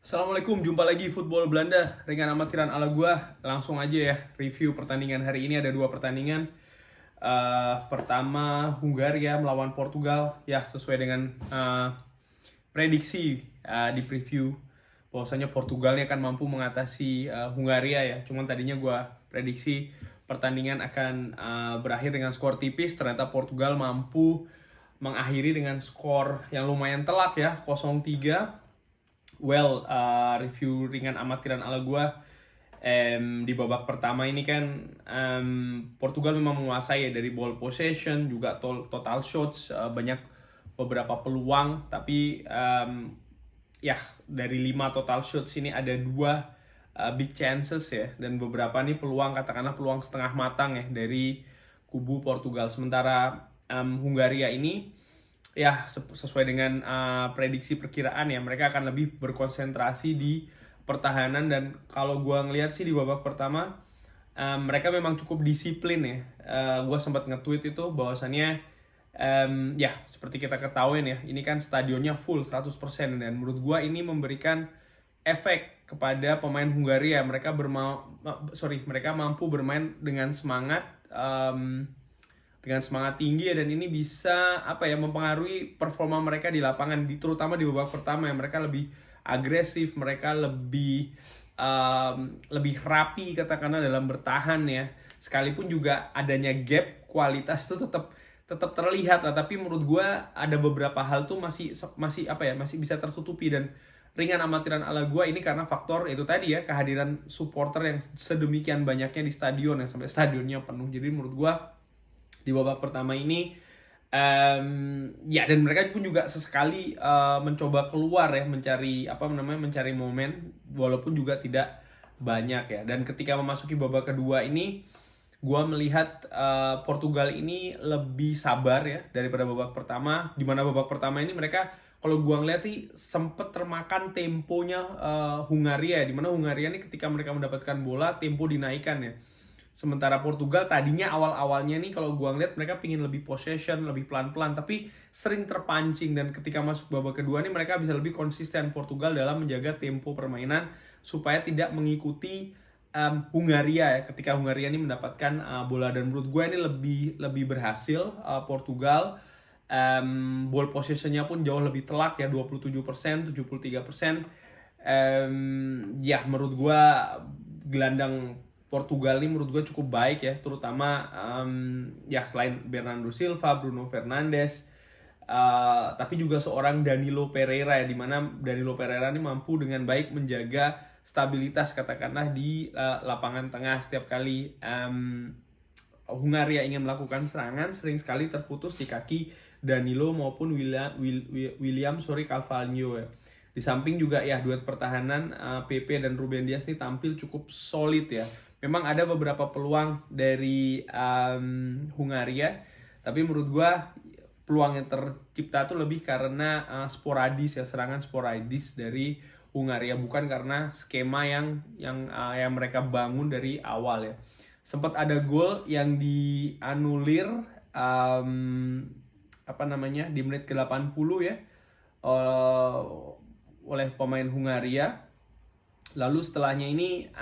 Assalamualaikum, jumpa lagi Football Belanda, ringan amatiran ala gua. Langsung aja ya, review pertandingan hari ini. Ada dua pertandingan. Pertama, Hungaria melawan Portugal. Ya, sesuai dengan prediksi di preview, bahwasanya Portugal ini akan mampu mengatasi Hungaria ya. Cuman tadinya gua prediksi pertandingan akan berakhir dengan skor tipis. Ternyata Portugal mampu mengakhiri dengan skor yang lumayan telak ya, 0-3. Review ringan amatiran ala gua. Di babak pertama ini kan Portugal memang menguasai ya, dari ball possession juga total shots, banyak beberapa peluang, tapi ya dari 5 total shots ini ada 2 big chances ya, dan beberapa nih peluang, katakanlah peluang setengah matang ya dari kubu Portugal. Sementara Hungaria ini ya sesuai dengan prediksi perkiraan ya, mereka akan lebih berkonsentrasi di pertahanan. Dan kalau gue ngelihat sih di babak pertama mereka memang cukup disiplin ya. Gue sempat nge-tweet itu bahwasannya ya seperti kita ketahui ya, ini kan stadionnya full 100%, dan menurut gue ini memberikan efek kepada pemain Hungaria. Mereka mampu bermain dengan semangat tinggi ya, dan ini bisa mempengaruhi performa mereka di lapangan, terutama di babak pertama ya. Mereka lebih agresif, mereka lebih rapi katakanlah dalam bertahan ya. Sekalipun juga adanya gap kualitas itu tetap terlihat lah, tapi menurut gue ada beberapa hal tuh masih bisa tertutupi. Dan ringan amatiran ala gue ini karena faktor itu tadi ya, kehadiran supporter yang sedemikian banyaknya di stadion ya, sampai stadionnya penuh. Jadi menurut gue di babak pertama ini ya, dan mereka pun juga sesekali mencoba keluar ya, mencari momen, walaupun juga tidak banyak ya. Dan ketika memasuki babak kedua ini, gua melihat Portugal ini lebih sabar ya daripada babak pertama, dimana babak pertama ini mereka, kalau gua ngeliat sih, sempet termakan temponya Hungaria ya, dimana Hungaria ini ketika mereka mendapatkan bola, tempo dinaikkan ya. Sementara Portugal tadinya awal-awalnya nih, kalau gua ngeliat mereka pingin lebih possession, lebih pelan-pelan, tapi sering terpancing. Dan ketika masuk babak kedua nih, mereka bisa lebih konsisten Portugal dalam menjaga tempo permainan supaya tidak mengikuti Hungaria ya. Ketika Hungaria ini mendapatkan bola, dan menurut gua ini lebih berhasil Portugal. Ball possessionnya pun jauh lebih telak ya, 27%, 73%. Ya menurut gua gelandang Portugal ini menurut gue cukup baik ya, terutama ya selain Bernardo Silva, Bruno Fernandes, tapi juga seorang Danilo Pereira ya, dimana Danilo Pereira ini mampu dengan baik menjaga stabilitas katakanlah di lapangan tengah. Setiap kali Hungaria ingin melakukan serangan, sering sekali terputus di kaki Danilo maupun William Carvalho ya. Di samping juga ya, duet pertahanan Pepe dan Ruben Dias ini tampil cukup solid ya. Memang ada beberapa peluang dari Hungaria, tapi menurut gua peluang yang tercipta tuh lebih karena sporadis ya, serangan sporadis dari Hungaria, bukan karena skema yang mereka bangun dari awal ya. Sempat ada gol yang dianulir di menit ke-80 ya, oleh pemain Hungaria. Lalu setelahnya ini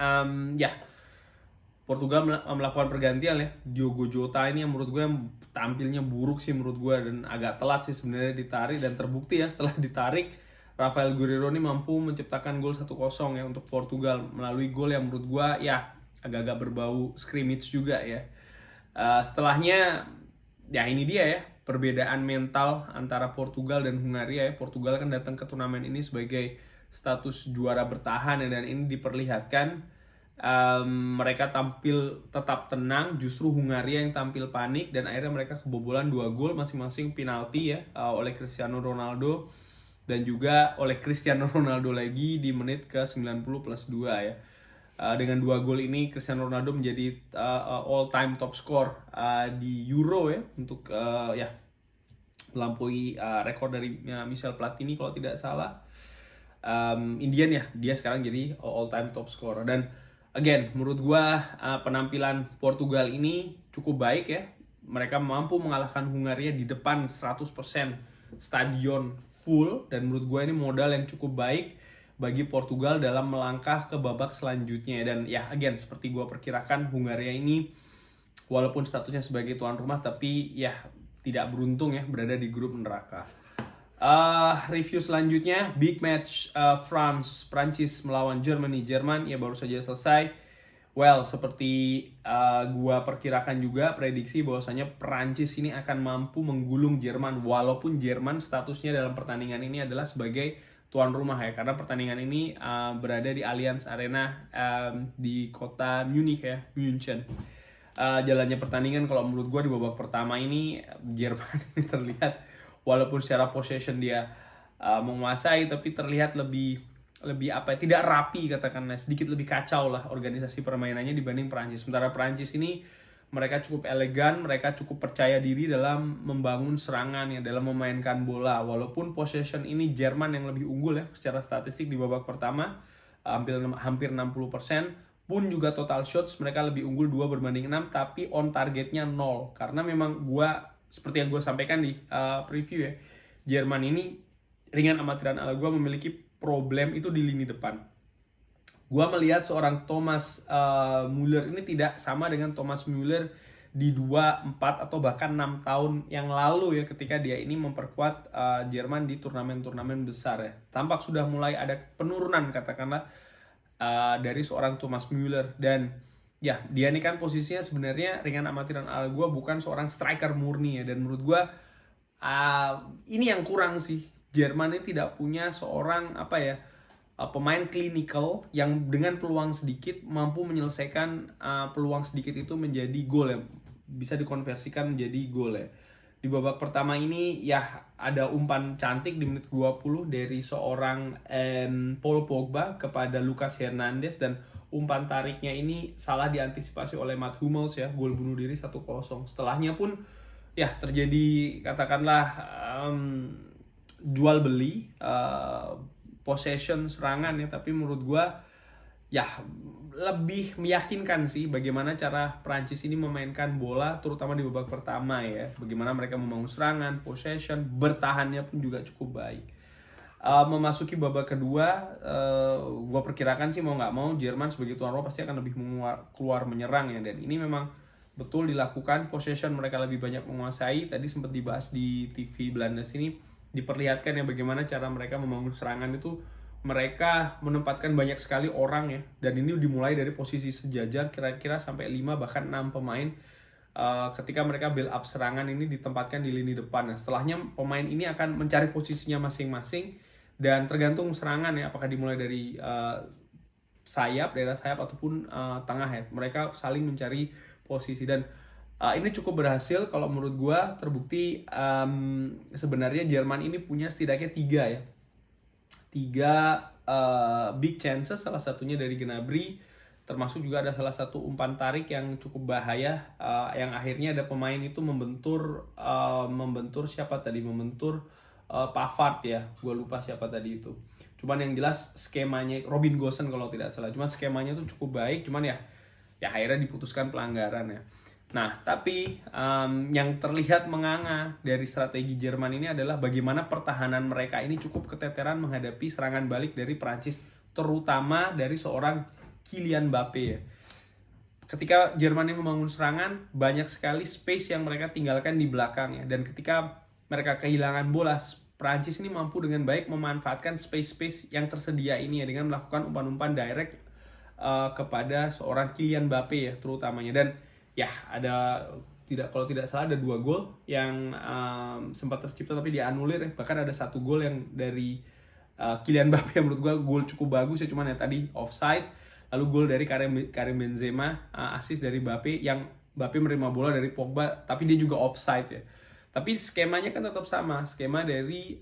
Portugal melakukan pergantian ya. Diogo Jota ini yang menurut gue tampilnya buruk sih menurut gue, dan agak telat sih sebenarnya ditarik, dan terbukti ya setelah ditarik Rafael Guerreiro ini mampu menciptakan gol 1-0 ya untuk Portugal, melalui gol yang menurut gue ya agak-agak berbau scrimmage juga ya. Setelahnya ya ini dia ya, perbedaan mental antara Portugal dan Hungaria ya. Portugal kan datang ke turnamen ini sebagai status juara bertahan ya, dan ini diperlihatkan mereka tampil tetap tenang, justru Hungaria yang tampil panik, dan akhirnya mereka kebobolan 2 gol masing-masing penalti ya, oleh Cristiano Ronaldo dan juga oleh Cristiano Ronaldo lagi di menit ke-90+2 ya. Dengan 2 gol ini Cristiano Ronaldo menjadi all time top score di Euro ya, untuk melampaui rekor dari Michel Platini kalau tidak salah. Indian ya, dia sekarang jadi all time top scorer. Dan again, menurut gua penampilan Portugal ini cukup baik ya. Mereka mampu mengalahkan Hungaria di depan 100%, stadion full, dan menurut gua ini modal yang cukup baik bagi Portugal dalam melangkah ke babak selanjutnya. Dan ya again seperti gue perkirakan, Hungaria ini walaupun statusnya sebagai tuan rumah tapi ya tidak beruntung ya berada di grup neraka. Review selanjutnya, big match Prancis melawan Germany. Jerman ya baru saja selesai. Well, seperti gua perkirakan juga, prediksi bahwasanya Prancis ini akan mampu menggulung Jerman, walaupun Jerman statusnya dalam pertandingan ini adalah sebagai tuan rumah ya, karena pertandingan ini berada di Allianz Arena di kota Munich ya, München. Jalannya pertandingan kalau menurut gua di babak pertama ini Jerman ini terlihat walaupun secara possession dia menguasai, tapi terlihat lebih tidak rapi, katakanlah sedikit lebih kacau lah organisasi permainannya dibanding Prancis. Sementara Prancis ini mereka cukup elegan, mereka cukup percaya diri dalam membangun serangan ya, dalam memainkan bola. Walaupun possession ini Jerman yang lebih unggul ya secara statistik di babak pertama, hampir 60%, pun juga total shots mereka lebih unggul 2/6, tapi on targetnya 0. Karena memang seperti yang gue sampaikan di preview ya, Jerman ini ringan amatiran ala gue memiliki problem itu di lini depan. Gua melihat seorang Thomas Müller ini tidak sama dengan Thomas Müller di 2, 4 atau bahkan 6 tahun yang lalu ya, ketika dia ini memperkuat Jerman di turnamen-turnamen besar ya. Tampak sudah mulai ada penurunan katakanlah dari seorang Thomas Müller, dan ya dia ini kan posisinya sebenarnya ringan amatiran ala gua bukan seorang striker murni ya, dan menurut gua ini yang kurang sih. Jerman ini tidak punya seorang pemain klinikal yang dengan peluang sedikit mampu menyelesaikan peluang sedikit itu menjadi gol ya, bisa dikonversikan menjadi gol ya. Di babak pertama ini ya ada umpan cantik di menit 20 dari seorang Paul Pogba kepada Lucas Hernandez, dan umpan tariknya ini salah diantisipasi oleh Mats Hummels ya, gol bunuh diri 1-0. Setelahnya pun ya terjadi katakanlah jual beli possession serangan ya, tapi menurut gua ya lebih meyakinkan sih bagaimana cara Prancis ini memainkan bola terutama di babak pertama ya, bagaimana mereka membangun serangan, possession, bertahannya pun juga cukup baik. Memasuki babak kedua, gua perkirakan sih mau nggak mau Jerman sebagai tuan rumah pasti akan lebih keluar menyerang ya, dan ini memang betul dilakukan. Possession mereka lebih banyak menguasai. Tadi sempat dibahas di TV Belanda sini, diperlihatkan ya bagaimana cara mereka membangun serangan itu, mereka menempatkan banyak sekali orang ya, dan ini dimulai dari posisi sejajar kira-kira sampai 5 bahkan 6 pemain. Ketika mereka build up serangan ini ditempatkan di lini depan. Nah, setelahnya pemain ini akan mencari posisinya masing-masing, dan tergantung serangan ya, apakah dimulai dari daerah sayap ataupun tengah ya, mereka saling mencari posisi, dan ini cukup berhasil kalau menurut gue. Terbukti sebenarnya Jerman ini punya setidaknya 3 big chances, salah satunya dari Gnabry, termasuk juga ada salah satu umpan tarik yang cukup bahaya yang akhirnya ada pemain itu membentur Pavard ya, gue lupa siapa tadi itu. Cuman yang jelas skemanya Robin Gosens kalau tidak salah, cuman skemanya itu cukup baik, cuman ya akhirnya diputuskan pelanggaran ya. Nah, tapi yang terlihat menganga dari strategi Jerman ini adalah bagaimana pertahanan mereka ini cukup keteteran menghadapi serangan balik dari Prancis, terutama dari seorang Kylian Mbappe ya. Ketika Jerman ini membangun serangan, banyak sekali space yang mereka tinggalkan di belakang ya, dan ketika mereka kehilangan bola, Prancis ini mampu dengan baik memanfaatkan space-space yang tersedia ini ya, dengan melakukan umpan-umpan direct kepada seorang Kylian Mbappe ya terutamanya. Dan ya kalau tidak salah ada 2 gol yang sempat tercipta tapi dianulir ya. Bahkan ada 1 gol yang dari Kylian Mbappe yang menurut gue gol cukup bagus ya, cuman ya tadi offside. Lalu gol dari Karim Benzema, assist dari Mbappe, yang Mbappe menerima bola dari Pogba tapi dia juga offside ya. Tapi skemanya kan tetap sama, skema dari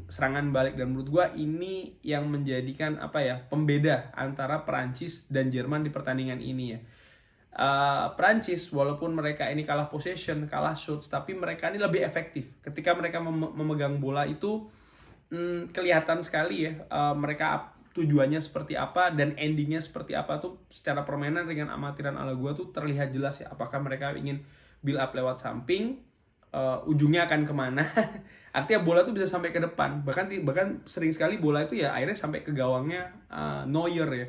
serangan balik, dan menurut gue ini yang menjadikan pembeda antara Prancis dan Jerman di pertandingan ini ya. Prancis walaupun mereka ini kalah possession, kalah shots, tapi mereka ini lebih efektif ketika mereka memegang bola itu. Kelihatan sekali ya mereka tujuannya seperti apa dan endingnya seperti apa tuh secara permainan dengan amatiran ala gua tuh terlihat jelas ya, apakah mereka ingin build up lewat samping, ujungnya akan kemana Artinya bola tuh bisa sampai ke depan, bahkan sering sekali bola itu ya akhirnya sampai ke gawangnya Neuer ya.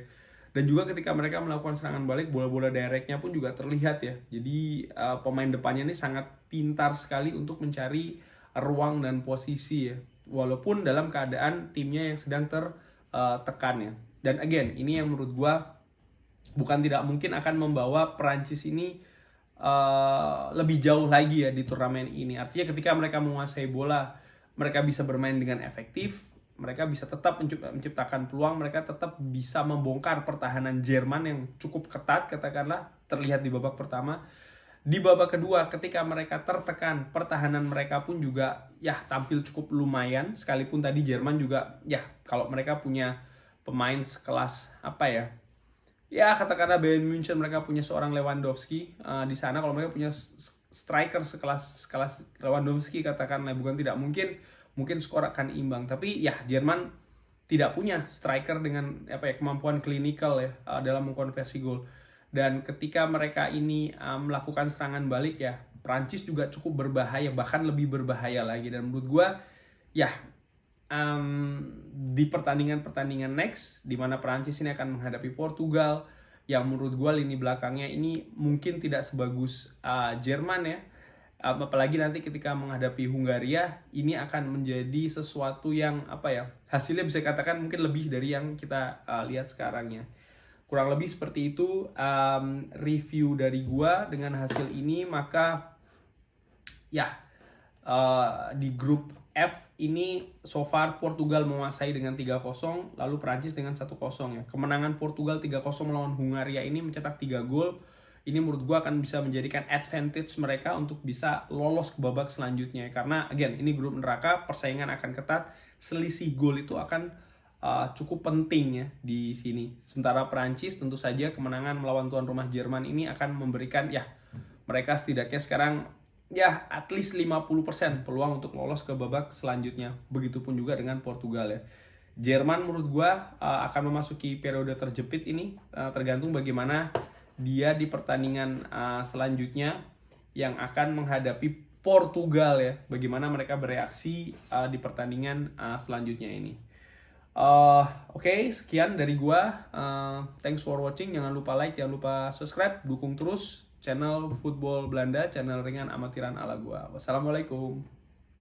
Dan juga ketika mereka melakukan serangan balik, bola-bola directnya pun juga terlihat ya. Jadi pemain depannya ini sangat pintar sekali untuk mencari ruang dan posisi ya. Walaupun dalam keadaan timnya yang sedang tertekan ya. Dan again, ini yang menurut gua bukan tidak mungkin akan membawa Perancis ini lebih jauh lagi ya di turnamen ini. Artinya ketika mereka menguasai bola, mereka bisa bermain dengan efektif, mereka bisa tetap menciptakan peluang, mereka tetap bisa membongkar pertahanan Jerman yang cukup ketat, katakanlah terlihat di babak pertama. Di babak kedua ketika mereka tertekan, pertahanan mereka pun juga ya tampil cukup lumayan, sekalipun tadi Jerman juga ya kalau mereka punya pemain sekelas apa ya katakanlah Bayern Munchen, mereka punya seorang Lewandowski di sana. Kalau mereka punya striker sekelas Lewandowski, katakanlah, bukan tidak mungkin skor akan imbang. Tapi ya Jerman tidak punya striker dengan kemampuan klinikal ya dalam mengkonversi gol. Dan ketika mereka ini melakukan serangan balik ya, Prancis juga cukup berbahaya, bahkan lebih berbahaya lagi. Dan menurut gue ya di pertandingan next, di mana Prancis ini akan menghadapi Portugal, yang menurut gue lini belakangnya ini mungkin tidak sebagus Jerman ya. Apalagi nanti ketika menghadapi Hungaria, ini akan menjadi sesuatu yang hasilnya bisa katakan mungkin lebih dari yang kita lihat sekarang ya. Kurang lebih seperti itu review dari gua dengan hasil ini. Maka ya di grup F ini so far Portugal menguasai dengan 3-0, lalu Prancis dengan 1-0 ya. Kemenangan Portugal 3-0 melawan Hungaria ini mencetak 3 gol. Ini menurut gue akan bisa menjadikan advantage mereka untuk bisa lolos ke babak selanjutnya. Karena again, ini grup neraka, persaingan akan ketat, selisih gol itu akan cukup penting ya di sini. Sementara Prancis tentu saja kemenangan melawan tuan rumah Jerman ini akan memberikan ya mereka setidaknya sekarang ya at least 50% peluang untuk lolos ke babak selanjutnya. Begitupun juga dengan Portugal ya. Jerman menurut gue akan memasuki periode terjepit ini, tergantung bagaimana dia di pertandingan selanjutnya yang akan menghadapi Portugal ya. Bagaimana mereka bereaksi di pertandingan selanjutnya ini. Oke, sekian dari gua. Thanks for watching. Jangan lupa like, jangan lupa subscribe. Dukung terus channel Football Belanda, channel ringan amatiran ala gua. Wassalamualaikum.